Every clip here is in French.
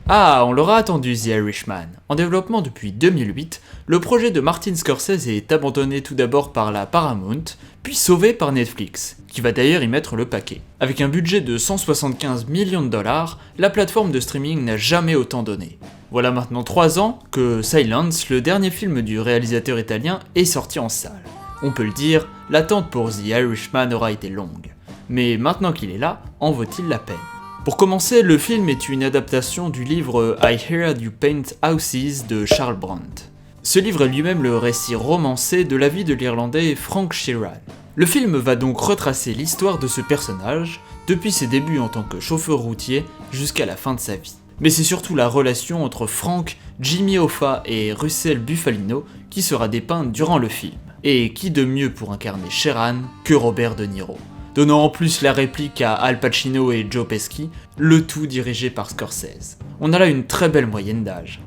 Ah, on l'aura attendu, The Irishman. En développement depuis 2008, le projet de Martin Scorsese est abandonné tout d'abord par la Paramount, puis sauvé par Netflix, qui va d'ailleurs y mettre le paquet. Avec un budget de 175 millions de dollars, la plateforme de streaming n'a jamais autant donné. Voilà maintenant 3 ans que Silence, le dernier film du réalisateur italien, est sorti en salle. On peut le dire, l'attente pour The Irishman aura été longue. Mais maintenant qu'il est là, en vaut-il la peine ? Pour commencer, le film est une adaptation du livre I Heard You Paint Houses de Charles Brandt. Ce livre est lui-même le récit romancé de la vie de l'Irlandais Frank Sheeran. Le film va donc retracer l'histoire de ce personnage, depuis ses débuts en tant que chauffeur routier jusqu'à la fin de sa vie. Mais c'est surtout la relation entre Frank, Jimmy Hoffa et Russell Bufalino qui sera dépeinte durant le film. Et qui de mieux pour incarner Sheeran que Robert De Niro, donnant en plus la réplique à Al Pacino et Joe Pesci, le tout dirigé par Scorsese. On a là une très belle moyenne d'âge.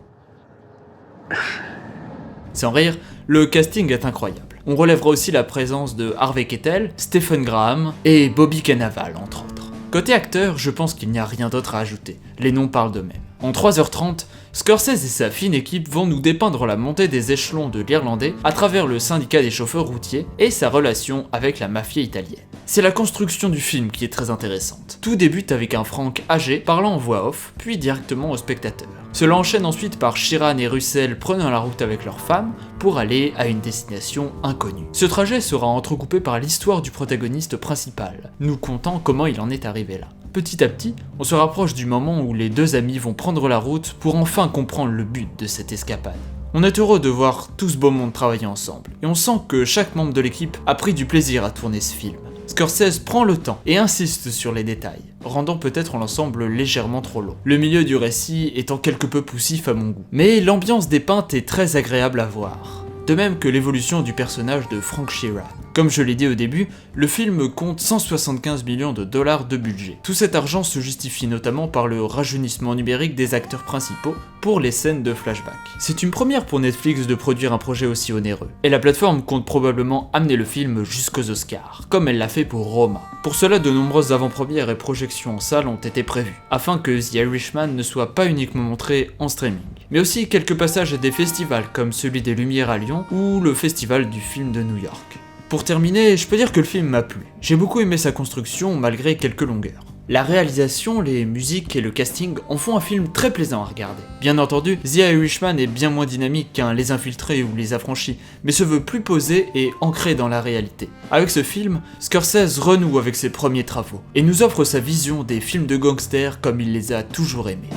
Sans rire, le casting est incroyable. On relèvera aussi la présence de Harvey Keitel, Stephen Graham et Bobby Cannavale entre autres. Côté acteur, je pense qu'il n'y a rien d'autre à ajouter, les noms parlent d'eux-mêmes. En 3h30, Scorsese et sa fine équipe vont nous dépeindre la montée des échelons de l'Irlandais à travers le syndicat des chauffeurs routiers et sa relation avec la mafia italienne. C'est la construction du film qui est très intéressante. Tout débute avec un Frank âgé parlant en voix off, puis directement au spectateur. Cela enchaîne ensuite par Sheeran et Russell prenant la route avec leurs femmes pour aller à une destination inconnue. Ce trajet sera entrecoupé par l'histoire du protagoniste principal, nous contant comment il en est arrivé là. Petit à petit, on se rapproche du moment où les deux amis vont prendre la route pour enfin comprendre le but de cette escapade. On est heureux de voir tout ce beau monde travailler ensemble, et on sent que chaque membre de l'équipe a pris du plaisir à tourner ce film. Scorsese prend le temps et insiste sur les détails, rendant peut-être l'ensemble légèrement trop long. Le milieu du récit étant quelque peu poussif à mon goût. Mais l'ambiance dépeinte est très agréable à voir. De même que l'évolution du personnage de Frank Sheeran. Comme je l'ai dit au début, le film compte 175 millions de dollars de budget. Tout cet argent se justifie notamment par le rajeunissement numérique des acteurs principaux pour les scènes de flashback. C'est une première pour Netflix de produire un projet aussi onéreux, et la plateforme compte probablement amener le film jusqu'aux Oscars, comme elle l'a fait pour Roma. Pour cela, de nombreuses avant-premières et projections en salle ont été prévues, afin que The Irishman ne soit pas uniquement montré en streaming, mais aussi quelques passages à des festivals comme celui des Lumières à Lyon ou le festival du film de New York. Pour terminer, je peux dire que le film m'a plu. J'ai beaucoup aimé sa construction malgré quelques longueurs. La réalisation, les musiques et le casting en font un film très plaisant à regarder. Bien entendu, The Irishman est bien moins dynamique qu'un Les Infiltrés ou Les Affranchis, mais se veut plus posé et ancré dans la réalité. Avec ce film, Scorsese renoue avec ses premiers travaux, et nous offre sa vision des films de gangsters comme il les a toujours aimés.